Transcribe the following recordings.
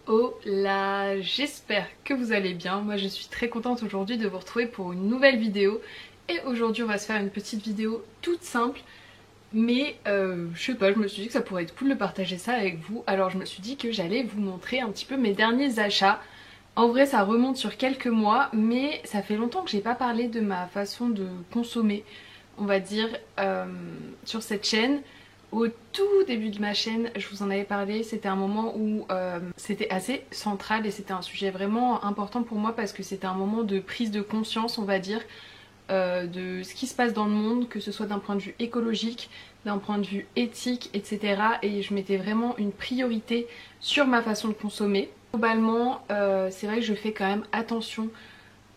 Hola, j'espère que vous allez bien. Moi je suis très contente aujourd'hui de vous retrouver pour une nouvelle vidéo. Et aujourd'hui on va se faire une petite vidéo toute simple. Mais je sais pas, je me suis dit que ça pourrait être cool de partager ça avec vous. Alors je me suis dit que j'allais vous montrer un petit peu mes derniers achats. En vrai ça remonte sur quelques mois, mais ça fait longtemps que j'ai pas parlé de ma façon de consommer, on va dire, sur cette chaîne. Au tout début de ma chaîne, je vous en avais parlé, c'était un moment où c'était assez central et c'était un sujet vraiment important pour moi parce que c'était un moment de prise de conscience, on va dire, de ce qui se passe dans le monde, que ce soit d'un point de vue écologique, d'un point de vue éthique, etc. Et je mettais vraiment une priorité sur ma façon de consommer. Globalement, c'est vrai que je fais quand même attention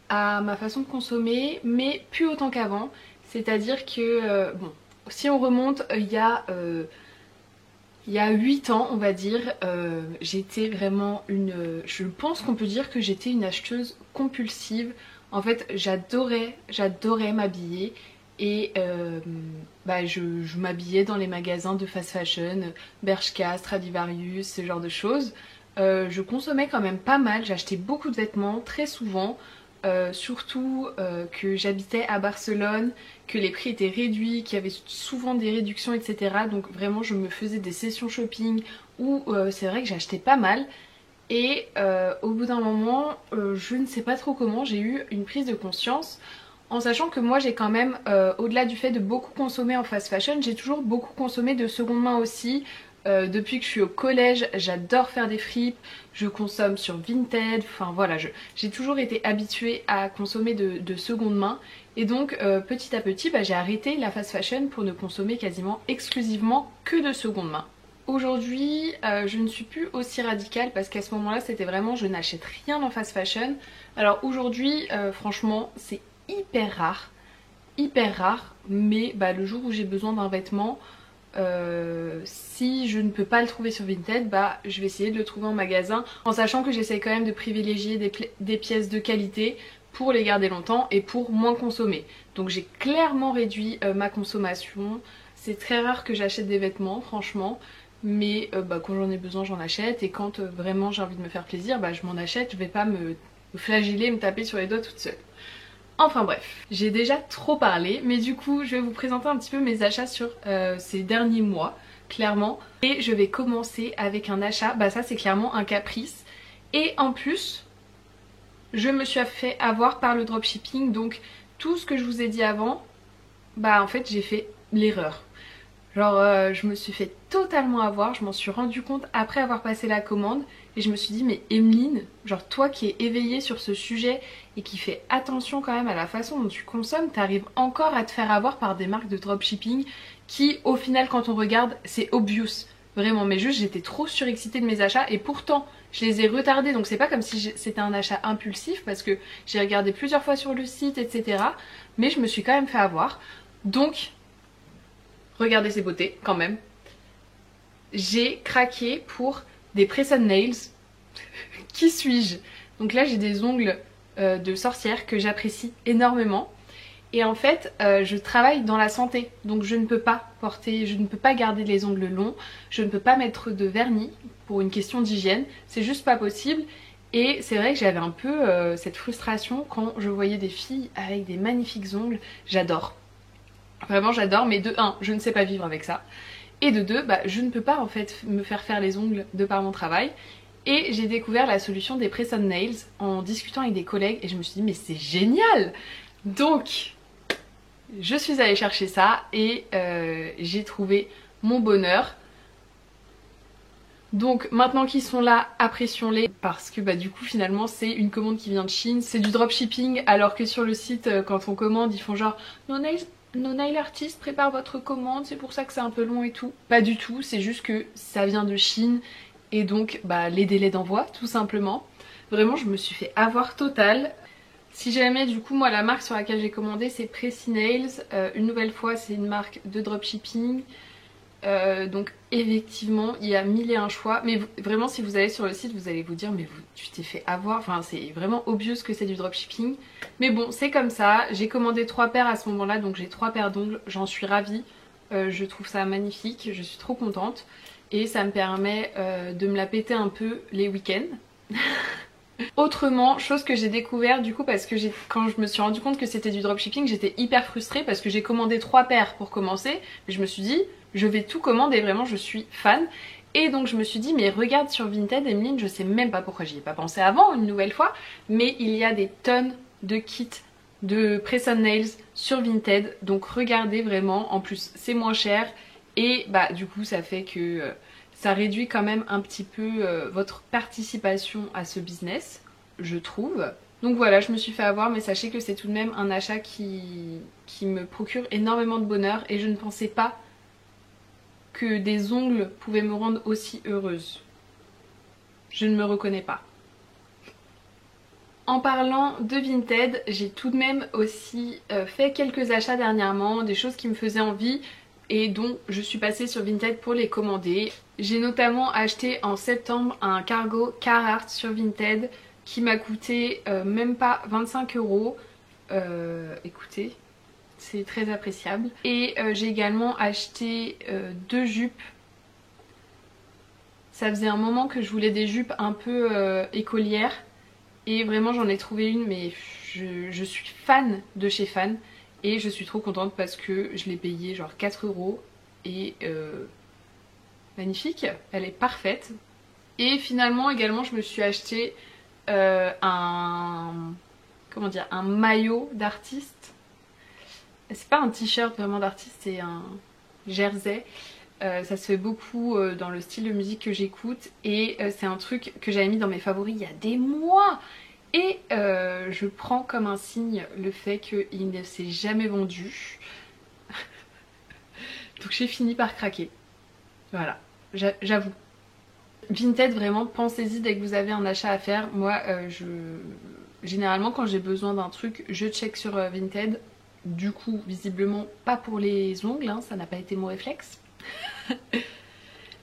à ma façon de consommer, mais plus autant qu'avant. C'est-à-dire que, bon, si on remonte il y a 8 ans, on va dire, j'étais vraiment une... Je pense qu'on peut dire que j'étais une acheteuse compulsive. En fait, j'adorais m'habiller et je m'habillais dans les magasins de fast fashion, Bershka, Stradivarius, ce genre de choses. Je consommais quand même pas mal, j'achetais beaucoup de vêtements très souvent. Surtout que j'habitais à Barcelone, que les prix étaient réduits, qu'il y avait souvent des réductions, etc. Donc vraiment je me faisais des sessions shopping où c'est vrai que j'achetais pas mal. Et au bout d'un moment, je ne sais pas trop comment, j'ai eu une prise de conscience en sachant que moi j'ai quand même, au-delà du fait de beaucoup consommer en fast fashion, j'ai toujours beaucoup consommé de seconde main aussi. Depuis que je suis au collège, j'adore faire des fripes, je consomme sur Vinted, enfin voilà, j'ai toujours été habituée à consommer de seconde main. Et donc petit à petit, j'ai arrêté la fast fashion pour ne consommer quasiment exclusivement que de seconde main. Aujourd'hui, je ne suis plus aussi radicale parce qu'à ce moment-là, c'était vraiment je n'achète rien en fast fashion. Alors aujourd'hui, franchement, c'est hyper rare, mais le jour où j'ai besoin d'un vêtement, si je ne peux pas le trouver sur Vinted, je vais essayer de le trouver en magasin, en sachant que j'essaie quand même de privilégier des pièces de qualité pour les garder longtemps et pour moins consommer. Donc j'ai clairement réduit ma consommation. C'est très rare que j'achète des vêtements, franchement. Mais quand j'en ai besoin, j'en achète. Et quand vraiment j'ai envie de me faire plaisir, je m'en achète. Je vais pas me flageller, me taper sur les doigts toute seule. Enfin bref, j'ai déjà trop parlé, mais du coup je vais vous présenter un petit peu mes achats sur ces derniers mois, clairement. Et je vais commencer avec un achat, ça c'est clairement un caprice. Et en plus, je me suis fait avoir par le dropshipping, donc tout ce que je vous ai dit avant, en fait j'ai fait l'erreur. Genre je me suis fait totalement avoir, je m'en suis rendu compte après avoir passé la commande et je me suis dit mais Emeline, genre toi qui es éveillée sur ce sujet et qui fait attention quand même à la façon dont tu consommes, t'arrives encore à te faire avoir par des marques de dropshipping qui au final quand on regarde c'est obvious. Vraiment, mais juste j'étais trop surexcitée de mes achats et pourtant je les ai retardés, donc c'est pas comme si c'était un achat impulsif parce que j'ai regardé plusieurs fois sur le site, etc. Mais je me suis quand même fait avoir. Donc regardez ces beautés quand même. J'ai craqué pour des press on nails. Qui suis-je? Donc là j'ai des ongles de sorcière que j'apprécie énormément. Et en fait je travaille dans la santé. Donc je ne peux pas porter, je ne peux pas garder les ongles longs. Je ne peux pas mettre de vernis pour une question d'hygiène. C'est juste pas possible. Et c'est vrai que j'avais un peu cette frustration quand je voyais des filles avec des magnifiques ongles. J'adore. Vraiment j'adore, mais de 1, je ne sais pas vivre avec ça. Et de 2, je ne peux pas en fait me faire les ongles de par mon travail. Et j'ai découvert la solution des press on nails en discutant avec des collègues et je me suis dit mais c'est génial. Donc je suis allée chercher ça et j'ai trouvé mon bonheur. Donc maintenant qu'ils sont là, apprécions-les parce que du coup finalement c'est une commande qui vient de Chine, c'est du dropshipping alors que sur le site quand on commande ils font genre nos nail artistes préparent votre commande, c'est pour ça que c'est un peu long et tout. Pas du tout, c'est juste que ça vient de Chine et donc les délais d'envoi tout simplement. Vraiment je me suis fait avoir total. Si jamais du coup moi la marque sur laquelle j'ai commandé c'est Pressy Nails, une nouvelle fois c'est une marque de dropshipping. Donc effectivement il y a mille et un choix, mais vraiment si vous allez sur le site vous allez vous dire mais tu t'es fait avoir, enfin c'est vraiment obvious que c'est du dropshipping. Mais bon c'est comme ça, j'ai commandé 3 paires à ce moment là donc j'ai 3 paires d'ongles, j'en suis ravie, je trouve ça magnifique, je suis trop contente. et ça me permet de me la péter un peu les week-ends. Autrement, chose que j'ai découvert du coup parce que quand je me suis rendu compte que c'était du dropshipping, j'étais hyper frustrée parce que j'ai commandé 3 paires pour commencer, mais je me suis dit je vais tout commander, vraiment je suis fan. Et donc je me suis dit mais regarde sur Vinted Emeline, je sais même pas pourquoi j'y ai pas pensé avant une nouvelle fois, mais il y a des tonnes de kits de press on nails sur Vinted, donc regardez vraiment, en plus c'est moins cher et bah du coup ça fait que ça réduit quand même un petit peu votre participation à ce business, je trouve. Donc voilà, je me suis fait avoir, mais sachez que c'est tout de même un achat qui me procure énormément de bonheur et je ne pensais pas que des ongles pouvaient me rendre aussi heureuse. Je ne me reconnais pas. En parlant de Vinted, j'ai tout de même aussi fait quelques achats dernièrement, des choses qui me faisaient envie et dont je suis passée sur Vinted pour les commander. J'ai notamment acheté en septembre un cargo Carhartt sur Vinted qui m'a coûté même pas 25 €. Écoutez, c'est très appréciable. Et j'ai également acheté 2 jupes. Ça faisait un moment que je voulais des jupes un peu écolières. Et vraiment j'en ai trouvé une, mais je suis fan de chez Fan. Et je suis trop contente parce que je l'ai payée genre 4 € et magnifique, elle est parfaite. Et finalement également je me suis acheté un maillot d'artiste. C'est pas un t-shirt vraiment d'artiste, c'est un jersey. Ça se fait beaucoup dans le style de musique que j'écoute et c'est un truc que j'avais mis dans mes favoris il y a des mois. Et je prends comme un signe le fait qu'il ne s'est jamais vendu. Donc j'ai fini par craquer. Voilà, j'avoue. Vinted, vraiment, pensez-y dès que vous avez un achat à faire. Moi, généralement quand j'ai besoin d'un truc, je check sur Vinted. Du coup, visiblement pas pour les ongles, hein, ça n'a pas été mon réflexe.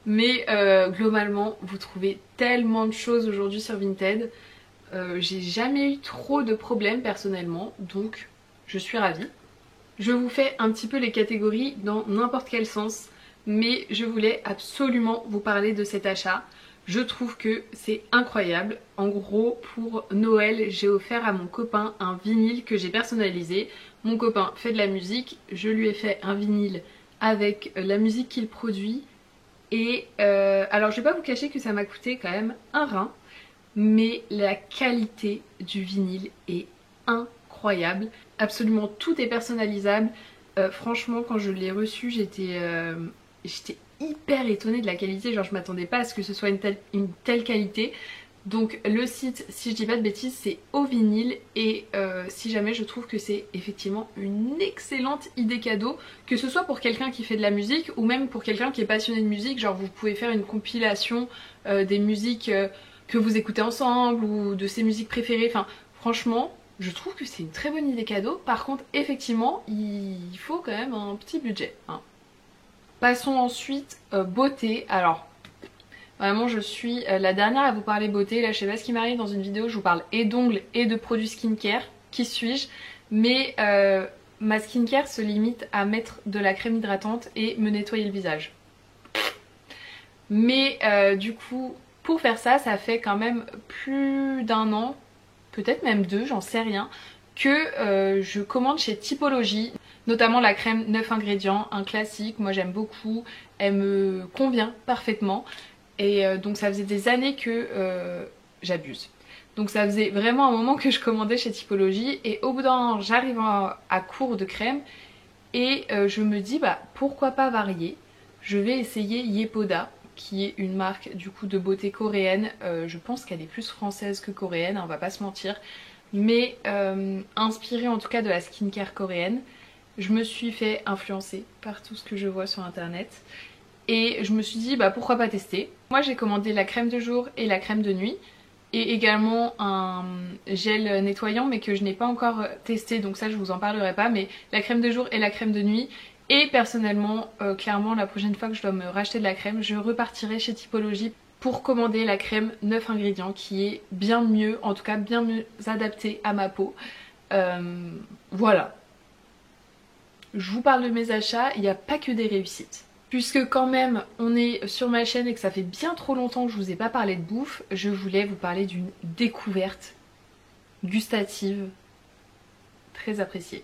Mais globalement, vous trouvez tellement de choses aujourd'hui sur Vinted. J'ai jamais eu trop de problèmes personnellement, donc je suis ravie. Je vous fais un petit peu les catégories dans n'importe quel sens, mais je voulais absolument vous parler de cet achat. Je trouve que c'est incroyable. En gros, pour Noël, j'ai offert à mon copain un vinyle que j'ai personnalisé. Mon copain fait de la musique, je lui ai fait un vinyle avec la musique qu'il produit. Et alors je vais pas vous cacher que ça m'a coûté quand même un rein. Mais la qualité du vinyle est incroyable. Absolument tout est personnalisable. Franchement quand je l'ai reçu j'étais hyper étonnée de la qualité. Genre je m'attendais pas à ce que ce soit une telle qualité. Donc le site, si je dis pas de bêtises, c'est Au Vinyle. Et si jamais je trouve que c'est effectivement une excellente idée cadeau, que ce soit pour quelqu'un qui fait de la musique ou même pour quelqu'un qui est passionné de musique. Genre vous pouvez faire une compilation des musiques que vous écoutez ensemble ou de ses musiques préférées. Enfin franchement je trouve que c'est une très bonne idée cadeau. Par contre effectivement il faut quand même un petit budget, hein. Passons ensuite beauté. Alors vraiment je suis la dernière à vous parler beauté. Là je sais pas ce qui m'arrive dans une vidéo, je vous parle et d'ongles et de produits skincare. Qui suis-je? Mais ma skincare se limite à mettre de la crème hydratante et me nettoyer le visage. Mais du coup pour faire ça, ça fait quand même plus d'un an, peut-être même 2, j'en sais rien, que je commande chez Typologie, notamment la crème 9 ingrédients, un classique, moi j'aime beaucoup, elle me convient parfaitement et donc ça faisait des années que j'abuse. Donc ça faisait vraiment un moment que je commandais chez Typologie et au bout d'un an j'arrive à court de crème et je me dis bah pourquoi pas varier, je vais essayer Yepoda, qui est une marque du coup de beauté coréenne. Je pense qu'elle est plus française que coréenne, on va pas se mentir, mais inspirée en tout cas de la skincare coréenne. Je me suis fait influencer par tout ce que je vois sur internet et je me suis dit bah pourquoi pas tester. Moi j'ai commandé la crème de jour et la crème de nuit et également un gel nettoyant mais que je n'ai pas encore testé, donc ça je vous en parlerai pas, mais la crème de jour et la crème de nuit. Et personnellement, clairement la prochaine fois que je dois me racheter de la crème, je repartirai chez Typologie pour commander la crème 9 ingrédients qui est bien mieux, en tout cas bien mieux adaptée à ma peau. Voilà. Je vous parle de mes achats, il n'y a pas que des réussites. Puisque quand même on est sur ma chaîne et que ça fait bien trop longtemps que je vous ai pas parlé de bouffe, je voulais vous parler d'une découverte gustative très appréciée.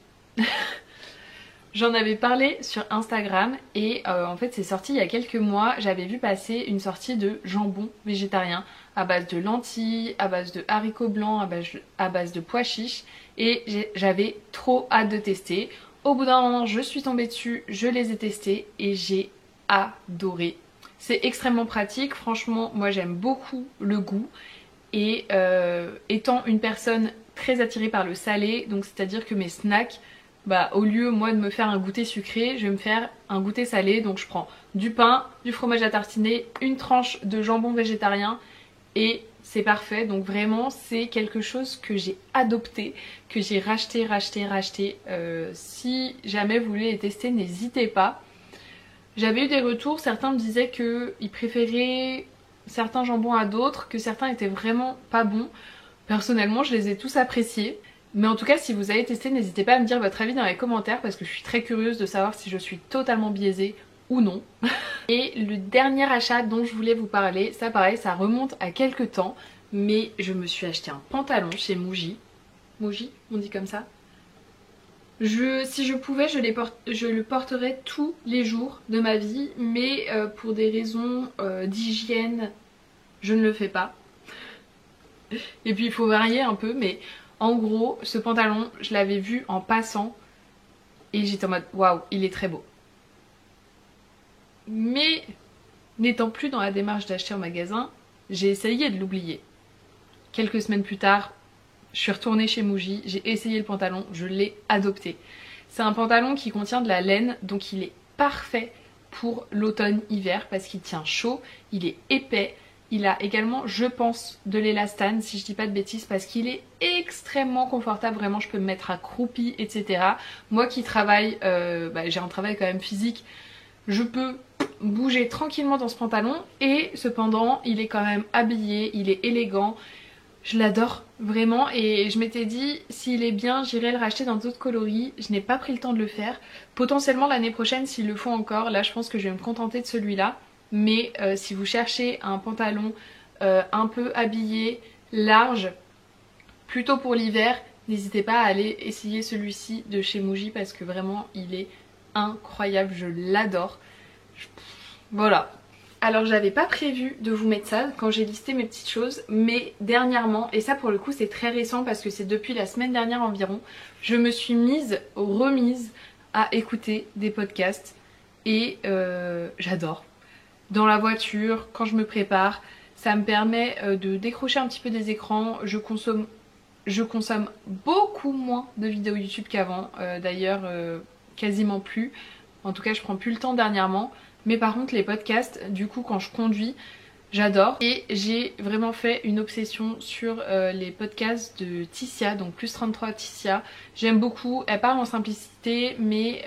J'en avais parlé sur Instagram et en fait c'est sorti il y a quelques mois. J'avais vu passer une sortie de jambon végétarien à base de lentilles, à base de haricots blancs, à base de pois chiches et j'avais trop hâte de tester. Au bout d'un moment je suis tombée dessus, je les ai testés et j'ai adoré. C'est extrêmement pratique, franchement moi j'aime beaucoup le goût et étant une personne très attirée par le salé, donc c'est à dire que mes snacks, bah au lieu moi de me faire un goûter sucré, je vais me faire un goûter salé. Donc je prends du pain, du fromage à tartiner, une tranche de jambon végétarien et c'est parfait. Donc vraiment c'est quelque chose que j'ai adopté, que j'ai racheté. Si jamais vous voulez les tester, n'hésitez pas. J'avais eu des retours, certains me disaient qu'ils préféraient certains jambons à d'autres, que certains étaient vraiment pas bons. Personnellement je les ai tous appréciés. Mais en tout cas si vous avez testé, n'hésitez pas à me dire votre avis dans les commentaires parce que je suis très curieuse de savoir si je suis totalement biaisée ou non. Et le dernier achat dont je voulais vous parler, ça pareil, ça remonte à quelques temps, mais je me suis acheté un pantalon chez Muji. Muji, on dit comme ça. Si je pouvais, je le porterais tous les jours de ma vie, mais pour des raisons d'hygiène, je ne le fais pas. Et puis il faut varier un peu, mais en gros, ce pantalon, je l'avais vu en passant et j'étais en mode waouh, il est très beau. Mais n'étant plus dans la démarche d'acheter en magasin, j'ai essayé de l'oublier. Quelques semaines plus tard, je suis retournée chez Muji, j'ai essayé le pantalon, je l'ai adopté. C'est un pantalon qui contient de la laine, donc il est parfait pour l'automne-hiver parce qu'il tient chaud, il est épais. Il a également, je pense, de l'élastane, si je dis pas de bêtises, parce qu'il est extrêmement confortable. Vraiment, je peux me mettre accroupie, etc. Moi qui travaille, j'ai un travail quand même physique, je peux bouger tranquillement dans ce pantalon. Et cependant, il est quand même habillé, il est élégant. Je l'adore vraiment et je m'étais dit, s'il est bien, j'irai le racheter dans d'autres coloris. Je n'ai pas pris le temps de le faire. Potentiellement l'année prochaine, s'ils le font encore, là je pense que je vais me contenter de celui-là. Mais si vous cherchez un pantalon un peu habillé, large, plutôt pour l'hiver, n'hésitez pas à aller essayer celui-ci de chez Muji parce que vraiment il est incroyable, je l'adore. Voilà. Alors j'avais pas prévu de vous mettre ça quand j'ai listé mes petites choses, mais dernièrement, et ça pour le coup c'est très récent parce que c'est depuis la semaine dernière environ, je me suis remise à écouter des podcasts et j'adore. Dans la voiture, quand je me prépare, ça me permet de décrocher un petit peu des écrans. Je consomme beaucoup moins de vidéos YouTube qu'avant, d'ailleurs quasiment plus. En tout cas je prends plus le temps dernièrement. Mais par contre les podcasts, du coup quand je conduis, j'adore. Et j'ai vraiment fait une obsession sur les podcasts de Ticia, donc plus 33 Ticia. J'aime beaucoup, elle parle en simplicité mais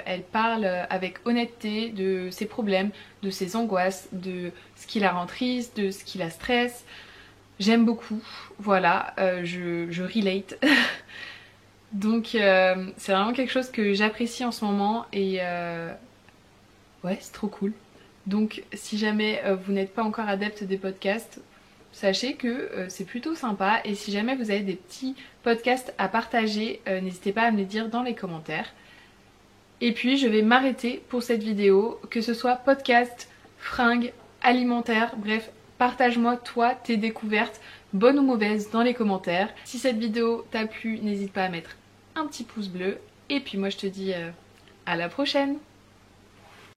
elle parle avec honnêteté de ses problèmes, de ses angoisses, de ce qui la rend triste, de ce qui la stresse. J'aime beaucoup, voilà, je relate. Donc c'est vraiment quelque chose que j'apprécie en ce moment et ouais c'est trop cool. Donc si jamais vous n'êtes pas encore adepte des podcasts, sachez que c'est plutôt sympa. Et si jamais vous avez des petits podcasts à partager, n'hésitez pas à me les dire dans les commentaires. Et puis je vais m'arrêter pour cette vidéo, que ce soit podcast, fringues, alimentaire, bref, partage-moi toi tes découvertes, bonnes ou mauvaises, dans les commentaires. Si cette vidéo t'a plu, n'hésite pas à mettre un petit pouce bleu. Et puis moi je te dis à la prochaine!